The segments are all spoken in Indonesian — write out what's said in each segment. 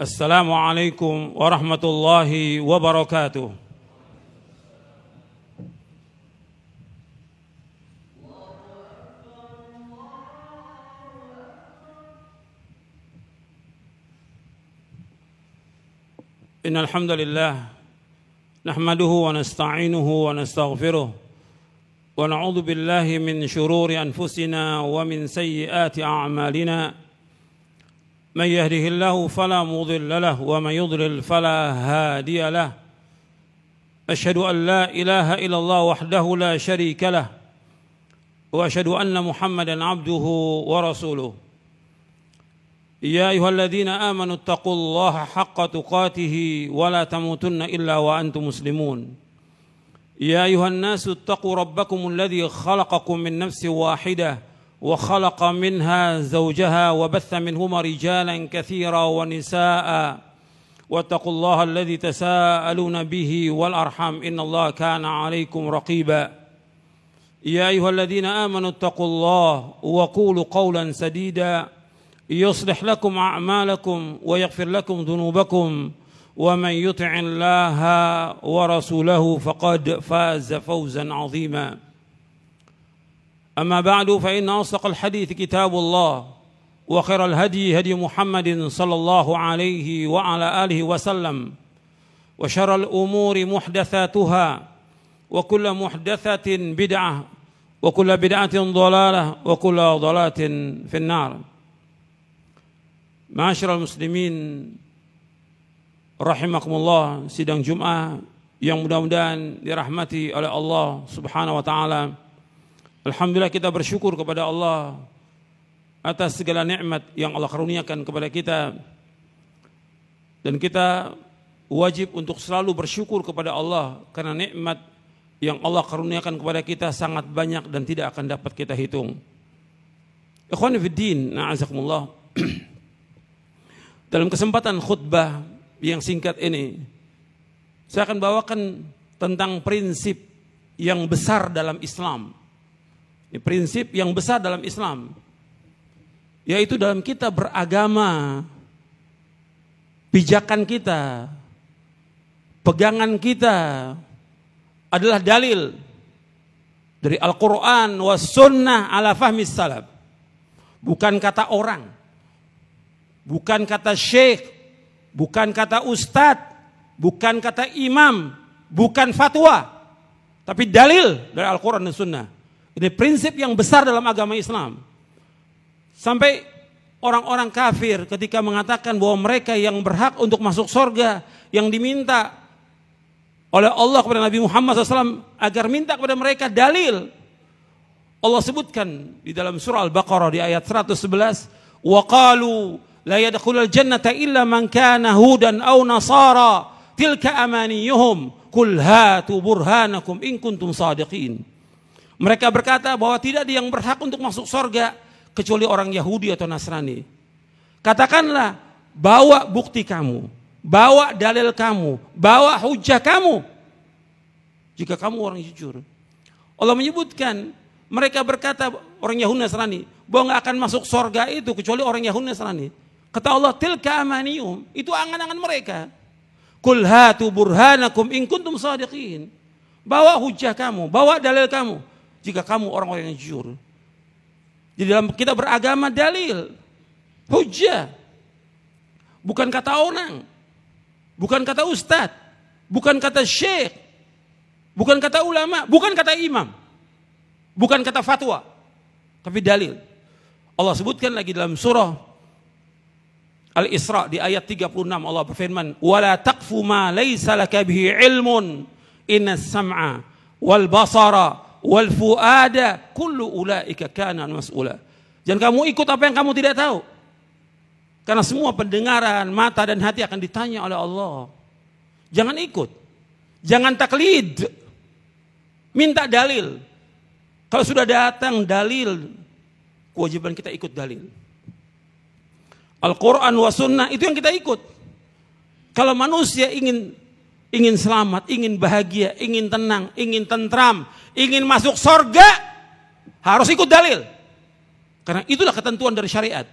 Assalamualaikum warahmatullahi wabarakatuh. Innal hamdalillah nahmaduhu wa nasta'inuhu wa nastaghfiruh wa na'udzu billahi min shururi anfusina wa min sayyiati a'malina. Man yahdihillahu fala mudilla lahu wa man yudlil fala hadiya lahu. Asyhadu an la ilaha illallah wahdahu la syarika lahu wa asyhadu anna Muhammadan abduhu wa rasuluh. Ya ayyuhalladzina amanu taqullaha haqqa tuqatih wa la tamutunna illa wa antum muslimun. Ya ayyuhan nasu taqu rabbakumul ladzi khalaqakum min nafsin wahidah وخلق منها زوجها وبث منهما رجالا كثيرا ونساء واتقوا الله الذي تساءلون به والأرحام إن الله كان عليكم رقيبا يا أيها الذين آمنوا اتقوا الله وقولوا قولا سديدا يصلح لكم أعمالكم ويغفر لكم ذنوبكم ومن يطع الله ورسوله فقد فاز فوزا عظيما. أما بعد فإن أصدق الحديث كتاب الله وخير الهدي هدي محمد صلى الله عليه وعلى آله وسلم وشر الأمور محدثاتها وكل محدثة بدعة وكل بدعة ضلالة وكل ضلالة في النار. معاشر المسلمين rahimakumullah, sidang Jumat yang mudah-mudahan dirahmati oleh Allah Subhanahu wa taala. Alhamdulillah, kita bersyukur kepada Allah atas segala nikmat yang Allah karuniakan kepada kita, dan kita wajib untuk selalu bersyukur kepada Allah karena nikmat yang Allah karuniakan kepada kita sangat banyak dan tidak akan dapat kita hitung. Ikhwani fiddin, na'azakumullah. Dalam kesempatan khutbah yang singkat ini, saya akan bawakan tentang prinsip yang besar dalam Islam. Prinsip yang besar dalam Islam, yaitu dalam kita beragama, pijakan kita, pegangan kita adalah dalil dari Al-Quran was sunnah ala fahmis salaf. Bukan kata orang, bukan kata syekh, bukan kata ustadz, bukan kata imam, bukan fatwa, tapi dalil dari Al-Quran dan sunnah. Ini prinsip yang besar dalam agama Islam. Sampai orang-orang kafir ketika mengatakan bahwa mereka yang berhak untuk masuk surga, yang diminta oleh Allah kepada Nabi Muhammad SAW agar minta kepada mereka dalil. Allah sebutkan di dalam surah Al-Baqarah di ayat 111, وَقَالُوا لَا يَدْخُلَ الْجَنَّةَ إِلَّا مَنْ كَانَ هُودًا أَوْ نَصَارًا تِلْكَ أَمَانِيُّهُمْ قُلْ هَاتُوا بُرْهَانَكُمْ إِنْ كُنْتُمْ صَادِقِينَ. Mereka berkata bahwa tidak ada yang berhak untuk masuk surga kecuali orang Yahudi atau Nasrani. Katakanlah, bawa bukti kamu, bawa dalil kamu, bawa hujah kamu, jika kamu orang jujur. Allah menyebutkan, mereka berkata orang Yahudi Nasrani bahwa nggak akan masuk surga itu kecuali orang Yahudi Nasrani. Kata Allah, tilka amaniyum, itu angan-angan mereka. Qul hatu burhanakum in kuntum shadiqin. Bawa hujah kamu, bawa dalil kamu, jika kamu orang-orang yang jujur. Jadi dalam kita beragama dalil, hujah. Bukan kata orang, bukan kata ustadz, bukan kata syekh, bukan kata ulama, bukan kata imam, bukan kata fatwa, tapi dalil. Allah sebutkan lagi dalam surah Al-Isra di ayat 36, Allah berfirman, "Wala taqfu ma laysa laka bihi ilmun, innas sam'a wal basara wal fuada kullu ulaika kana mas'ula." Jangan kamu ikut apa yang kamu tidak tahu, karena semua pendengaran, mata dan hati akan ditanya oleh Allah. Jangan ikut, jangan taklid, minta dalil. Kalau sudah datang dalil, kewajiban kita ikut dalil. Al-Quran wa sunnah itu yang kita ikut. Kalau manusia ingin selamat, ingin bahagia, ingin tenang, ingin tentram, ingin masuk surga, harus ikut dalil. Karena itulah ketentuan dari syariat.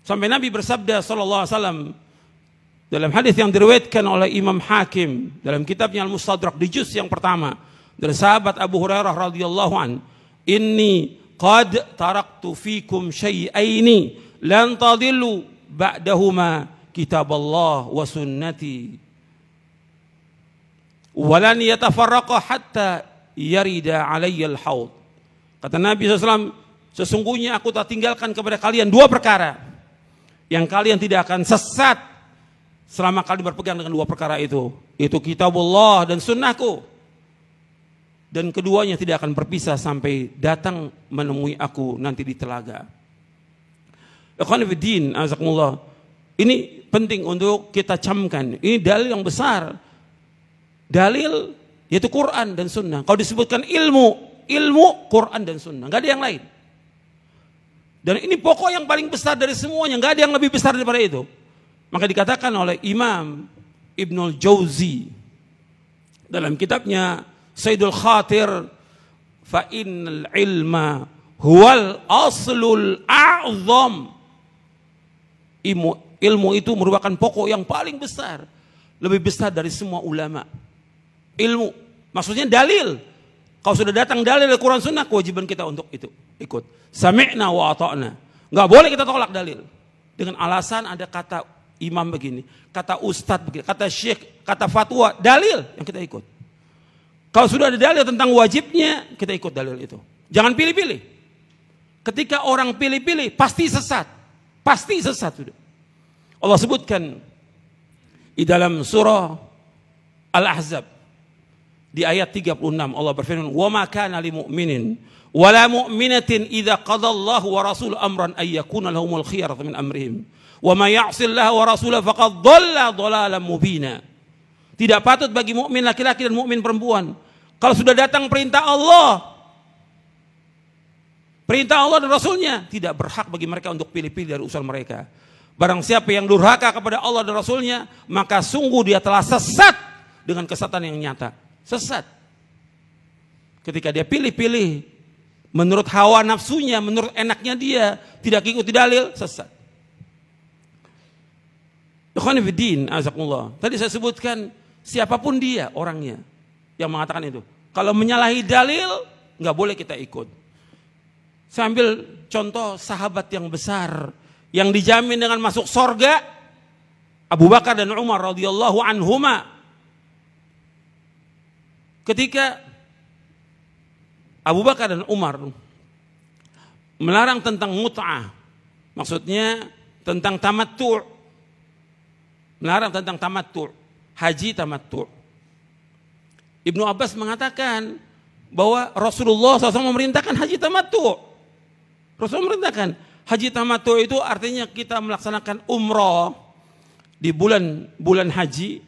Sampai Nabi bersabda sallallahu alaihi wasallam Dalam hadis yang diriwayatkan oleh Imam Hakim dalam kitabnya Al-Mustadrak di juz yang pertama dari sahabat Abu Hurairah radhiyallahu an, "Inni qad taraktu fikum syai'aini lan tadillu ba'dahuma kitaballah wa sunnati wa lan yatafarraqa hatta yarida alayya al-haud." Kata Nabi SAW, sesungguhnya aku tak tinggalkan kepada kalian dua perkara yang kalian tidak akan sesat selama kalian berpegang dengan dua perkara itu kitabullah dan sunnahku, dan keduanya tidak akan berpisah sampai datang menemui aku nanti di telaga. Ikhwan fillah, azakumullah. Ini penting untuk kita camkan. Ini dalil yang besar. Dalil yaitu Quran dan sunnah. Kalau disebutkan ilmu Quran dan sunnah, nggak ada yang lain. Dan ini pokok yang paling besar dari semuanya, nggak ada yang lebih besar daripada itu. Maka dikatakan oleh Imam Ibnul Jauzi dalam kitabnya Sayyidul Khatir, fa innal ilma huwal aslul a'zam. Ilmu itu merupakan pokok yang paling besar, lebih besar dari semua ulama. Ilmu maksudnya dalil. Kalau sudah datang dalil dari Quran Sunnah, kewajiban kita untuk itu ikut. Sami'na wa ata'na. Nggak boleh kita tolak dalil dengan alasan ada kata imam begini, kata ustadz begini, kata syekh, kata fatwa, dalil yang kita ikut. Kalau sudah ada dalil tentang wajibnya, kita ikut dalil itu. Jangan pilih-pilih. Ketika orang pilih-pilih, pasti sesat. Pasti sesat. Allah sebutkan di dalam surah Al-Ahzab di ayat 36, Allah berfirman, "Wa ma kana lil mu'minin wa la mu'minatin idza qadallahu wa rasuluhu amran ay yakuna lahumul khiyaratu min amrihim. Wa may ya'sillaha wa rasulahu faqad dhalla dhalalan mubina." Tidak patut bagi mukmin laki-laki dan mukmin perempuan, kalau sudah datang perintah Allah dan Rasulnya, tidak berhak bagi mereka untuk pilih-pilih dari urusan mereka. Barang siapa yang durhaka kepada Allah dan Rasulnya, maka sungguh dia telah sesat dengan kesesatan yang nyata. Sesat. Ketika dia pilih-pilih menurut hawa nafsunya, menurut enaknya dia, tidak ikuti dalil, sesat. Ikhwan fillah, azakumullah. Tadi saya sebutkan siapapun dia orangnya yang mengatakan itu. Kalau menyalahi dalil, nggak boleh kita ikut. Saya ambil contoh sahabat yang besar yang dijamin dengan masuk surga, Abu Bakar dan Umar radhiyallahu anhuma. Ketika Abu Bakar dan Umar melarang tentang mut'ah, maksudnya tentang tamattu', melarang tentang tamattu', haji tamattu'. Ibnu Abbas mengatakan bahwa Rasulullah SAW memerintahkan haji tamattu'. Rasulullah memerintahkan haji tamattu' itu artinya kita melaksanakan umrah di bulan haji,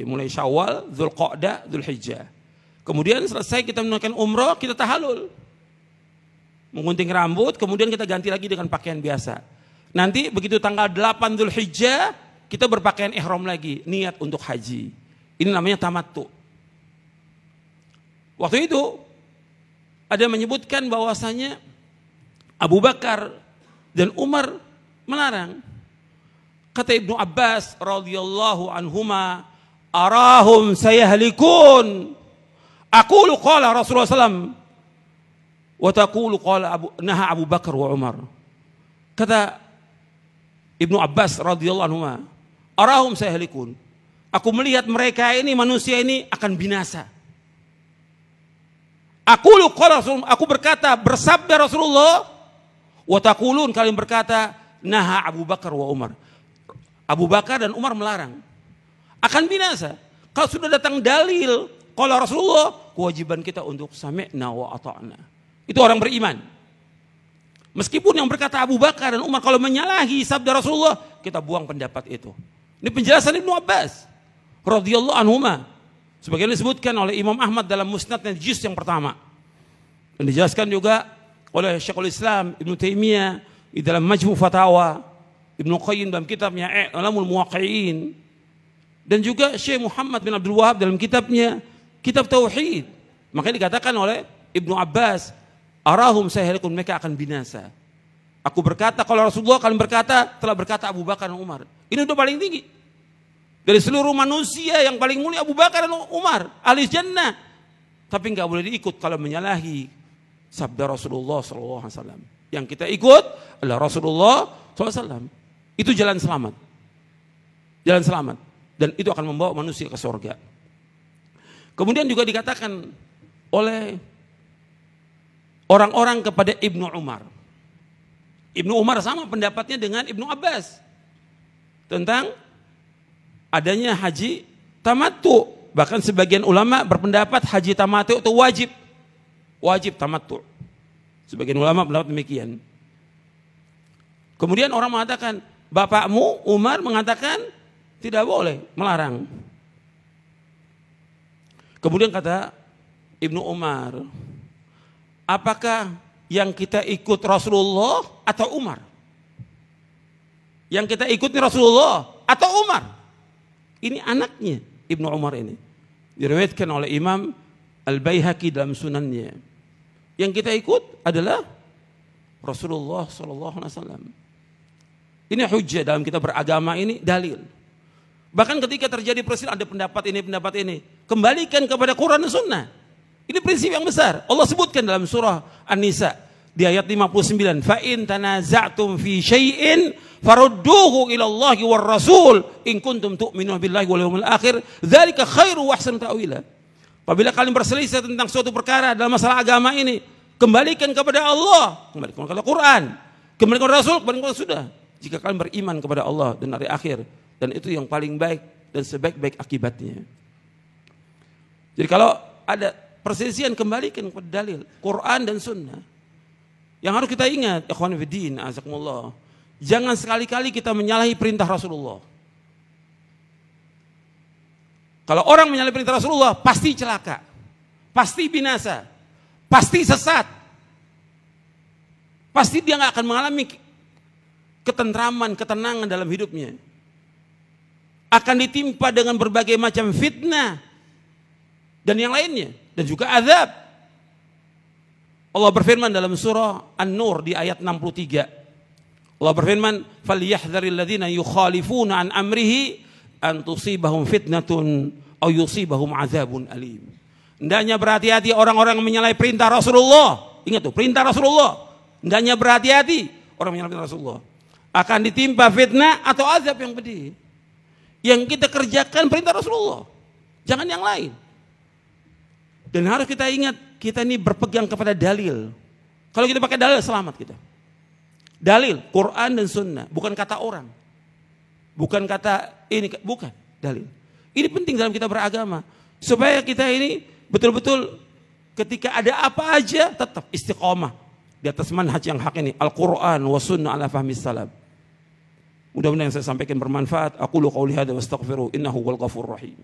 mulai Syawal, Dzulqa'dah, Dzulhijjah. Kemudian selesai kita melakukan umrah, kita tahalul, menggunting rambut, kemudian kita ganti lagi dengan pakaian biasa. Nanti begitu tanggal 8 Dzulhijjah, kita berpakaian ihram lagi, niat untuk haji. Ini namanya tamattu. Waktu itu ada yang menyebutkan bahwasanya Abu Bakar dan Umar melarang. Kata Ibnu Abbas radhiyallahu anhuma, arahum sayahlikun. Aqulu qala Rasulullah sallam wa taqulu qala naha Abu Bakar wa Umar. Kata Ibnu Abbas radhiyallahu anhuma, arahum sayahlikun. Aku melihat mereka ini, manusia ini akan binasa. Aqulu qala Rasulullah, aku berkata, bersabda Rasulullah, wa taqulun, kalian berkata, naha Abu Bakar wa Umar. Abu Bakar dan Umar melarang. Akan binasa. Kalau sudah datang dalil qala Rasulullah, kewajiban kita untuk sami'na wa ata'na. Itu orang beriman. Meskipun yang berkata Abu Bakar dan Umar kalau menyalahi sabda Rasulullah, kita buang pendapat itu. Ini penjelasan Ibnu Abbas radhiyallahu anhuma. Sebagaimana disebutkan oleh Imam Ahmad dalam Musnadnya juz yang pertama. Dan dijelaskan juga oleh Syekhul Islam Ibnu Taimiyah di dalam Majmu' Fatawa, Ibnu Qayyim dalam kitabnya I'lamul Muwaqqi'in, dan juga Syekh Muhammad bin Abdul Wahab dalam kitabnya Kitab Tauhid. Makanya dikatakan oleh Ibnu Abbas, arahum sayahlikun, mereka akan binasa. Aku berkata, kalau Rasulullah kalian berkata, telah berkata Abu Bakar dan Umar. Ini udah paling tinggi. Dari seluruh manusia yang paling mulia Abu Bakar dan Umar, ahli jannah. Tapi nggak boleh diikut kalau menyalahi sabda Rasulullah SAW. Yang kita ikut adalah Rasulullah SAW. Itu jalan selamat. Jalan selamat. Dan itu akan membawa manusia ke surga. Kemudian juga dikatakan oleh orang-orang kepada Ibnu Umar. Ibnu Umar sama pendapatnya dengan Ibnu Abbas. Tentang adanya haji tamattu. Bahkan sebagian ulama berpendapat haji tamattu itu wajib. Wajib tamattu. Sebagian ulama pendapat demikian. Kemudian orang mengatakan, bapakmu Umar mengatakan tidak boleh, melarang. Kemudian kata Ibnu Umar, apakah yang kita ikut Rasulullah atau Umar? Yang kita ikuti Rasulullah atau Umar? Ini anaknya Ibnu Umar ini. Diriwayatkan oleh Imam Al-Baihaqi dalam sunannya. Yang kita ikut adalah Rasulullah SAW. Ini hujjah dalam kita beragama, ini dalil. Bahkan ketika terjadi perselisihan, ada pendapat ini, kembalikan kepada Quran dan Sunnah. Ini prinsip yang besar. Allah sebutkan dalam surah An-Nisa di ayat 59, fa in tanaza'tum fi syai'in farudduhu ila Allahi war Rasul in kuntum tu'minuna billahi wal yawmil akhir dzalika khairu wa ahsanu ta'wila. Apabila kalian berselisih tentang suatu perkara dalam masalah agama ini, kembalikan kepada Allah, kembalikan kepada Quran, kembalikan kepada Rasul, kembalikan kepada sudah. Jika kalian beriman kepada Allah dan hari akhir, dan itu yang paling baik dan sebaik-baik akibatnya. Jadi kalau ada perselisihan, kembalikan kepada dalil Quran dan Sunnah. Yang harus kita ingat, ikhwan fillah, azakumullah, jangan sekali-kali kita menyalahi perintah Rasulullah. Kalau orang menyalahi perintah Rasulullah, pasti celaka, pasti binasa, pasti sesat, pasti dia nggak akan mengalami ketentraman, ketenangan dalam hidupnya. Akan ditimpa dengan berbagai macam fitnah dan yang lainnya, dan juga azab. Allah berfirman dalam surah An-Nur di ayat 63. Allah berfirman, "Falyahdharil ladzina yukhalifuna an amrihi an tusibahum fitnatun aw yusibahum azabun alim." Hendaknya berhati-hati orang-orang yang menyalahi perintah Rasulullah. Ingat tuh, perintah Rasulullah. Hendaknya berhati-hati orang menyalahi perintah Rasulullah. Akan ditimpa fitnah atau azab yang pedih. Yang kita kerjakan perintah Rasulullah, jangan yang lain. Dan harus kita ingat, kita ini berpegang kepada dalil. Kalau kita pakai dalil, selamat kita. Dalil, Quran dan Sunnah, bukan kata orang. Bukan kata ini, bukan, dalil. Ini penting dalam kita beragama. Supaya kita ini betul-betul ketika ada apa aja, tetap istiqomah di atas manhaj yang hak ini. Al-Quran wa Sunnah ala fahmis salaf. Mudah-mudahan yang saya sampaikan bermanfaat. Aqulu qawli hadza wa astaghfiru innahu wal ghafurur rahim.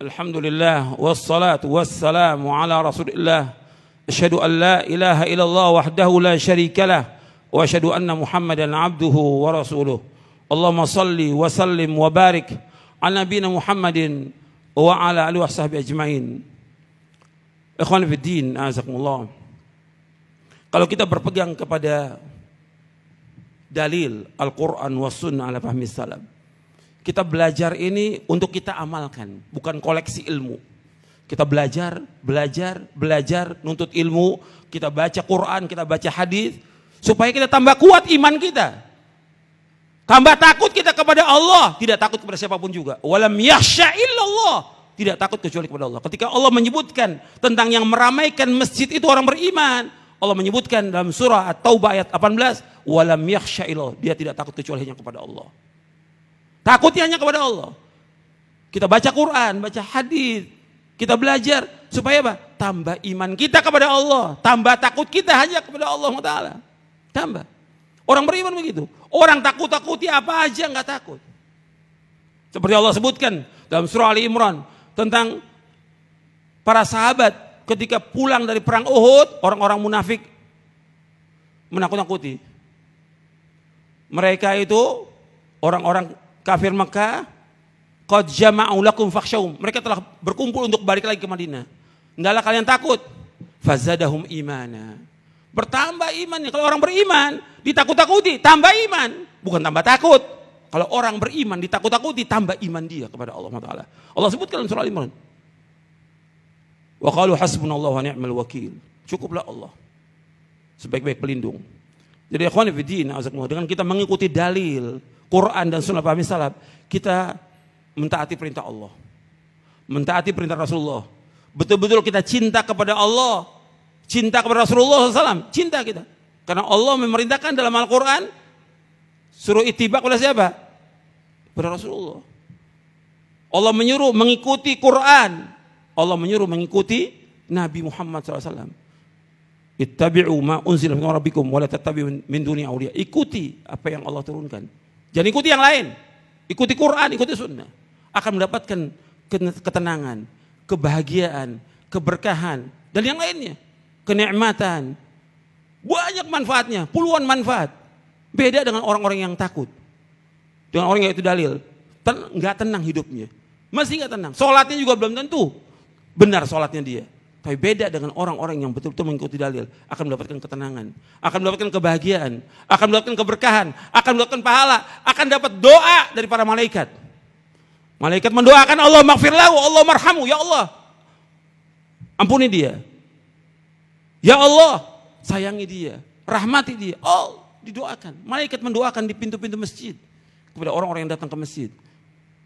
Alhamdulillah wassalatu wassalamu ala Rasulillah. Asyhadu an la ilaha illallah wahdahu la syarikalah wa asyhadu anna Muhammadan abduhu wa rasuluh. Allahumma salli wa sallim wa barik ala nabiyina Muhammadin wa ala alihi washabihi ajmain. Ikhwan fiddin, azakumullah. Kalau kita berpegang kepada dalil Al-Quran wa Sunnah ala fahmi salaf, kita belajar ini untuk kita amalkan, bukan koleksi ilmu. Kita belajar, nuntut ilmu, kita baca Quran, kita baca hadis, supaya kita tambah kuat iman kita. Tambah takut kita kepada Allah, tidak takut kepada siapapun juga. Walam yakhsha illallah, tidak takut kecuali kepada Allah. Ketika Allah menyebutkan tentang yang meramaikan masjid itu orang beriman, Allah menyebutkan dalam surah At-Taubah ayat 18, walam yakhsha illallah, dia tidak takut kecuali hanya kepada Allah. Takutnya hanya kepada Allah. Kita baca Quran, baca hadis, kita belajar supaya apa? Tambah iman kita kepada Allah, tambah takut kita hanya kepada Allah Taala. Tambah. Orang beriman begitu. Orang takut-takuti apa aja nggak takut. Seperti Allah sebutkan dalam surah Ali Imran tentang para sahabat ketika pulang dari perang Uhud, orang-orang munafik menakut-nakuti. Mereka itu orang-orang kafir Mekah, qad jama'u lakum fakhshawhum. Mereka telah berkumpul untuk balik lagi ke Madinah. Hendaklah kalian takut. Fazadahum imana. Bertambah imannya. Kalau orang beriman, ditakut-takuti, tambah iman. Bukan tambah takut. Kalau orang beriman, ditakut-takuti, tambah iman dia kepada Allah Ta'ala. Allah sebutkan dalam surah Al-Imran. Wa qalu hasbunallahu wa ni'mal wakil. Cukuplah Allah sebaik-baik pelindung. Jadi ikhwan fillah, dengan kita mengikuti dalil Quran dan sunnah pahami salaf, kita mentaati perintah Allah, mentaati perintah Rasulullah. Betul-betul kita cinta kepada Allah, cinta kepada Rasulullah SAW, cinta kita. Karena Allah memerintahkan dalam Al-Quran, suruh ittiba kepada siapa? Kepada Rasulullah. Allah menyuruh mengikuti Quran, Allah menyuruh mengikuti Nabi Muhammad SAW. Ittabi'u ma unzila min rabbikum wa la tattabi'u min duni awliya. Ikuti apa yang Allah turunkan. Jangan ikuti yang lain. Ikuti Quran, ikuti sunnah. Akan mendapatkan ketenangan, kebahagiaan, keberkahan, dan yang lainnya. Kenikmatan. Banyak manfaatnya, puluhan manfaat. Beda dengan orang-orang yang takut. Dengan orang yang itu dalil. Nggak tenang hidupnya. Masih nggak tenang. Sholatnya juga belum tentu benar sholatnya dia. Tapi beda dengan orang-orang yang betul-betul mengikuti dalil. Akan mendapatkan ketenangan. Akan mendapatkan kebahagiaan. Akan mendapatkan keberkahan. Akan mendapatkan pahala. Akan dapat doa dari para malaikat. Malaikat mendoakan Allah maghfir lahu, Allah marhamu. Ya Allah, ampuni dia. Ya Allah, sayangi dia. Rahmati dia. Oh, didoakan. Malaikat mendoakan di pintu-pintu masjid. Kepada orang-orang yang datang ke masjid.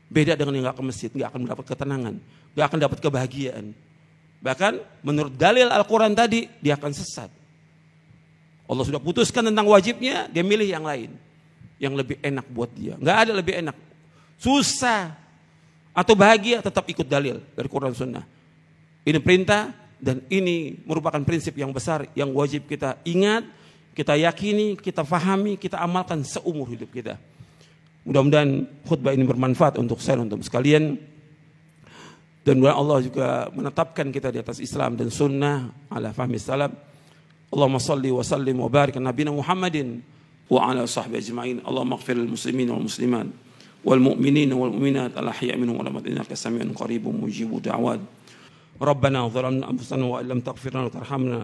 Beda dengan yang gak ke masjid. Gak akan mendapat ketenangan. Gak akan dapat kebahagiaan. Bahkan menurut dalil Al-Quran tadi, dia akan sesat. Allah sudah putuskan tentang wajibnya, dia milih yang lain. Yang lebih enak buat dia. Gak ada lebih enak. Susah atau bahagia, tetap ikut dalil dari Quran Sunnah. Ini perintah dan ini merupakan prinsip yang besar yang wajib kita ingat, kita yakini, kita fahami, kita amalkan seumur hidup kita. Mudah-mudahan khutbah ini bermanfaat untuk saya dan untuk sekalian. Dan Allah juga menetapkan kita di atas Islam dan sunnah ala fahmi salaf. Allahumma salli wa sallim wa barik ala nabiyina Muhammadin wa ala sahbihi ajma'in. Allahumma ighfir lil muslimin wal muslimat wal mu'minin wal mu'minat al ahya'i minhum wal amwat innaka sami'un qaribun mujibud da'wat. Rabbana zalamna anfusana wa illam taghfir lana wa tarhamna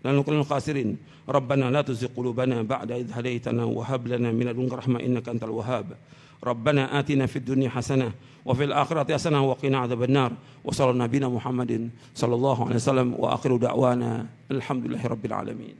lanakunanna khasirin. Rabbana la tuzigh qulubana ba'da idh hadaytana wa hab lana min ladunka rahmah innaka antal wahhab. ربنا آتنا في الدنيا حسنة وفي الآخرة حسنة وقنا عذاب النار وصلى نبينا محمد صلى الله عليه وسلم وآخر دعوانا الحمد لله رب العالمين.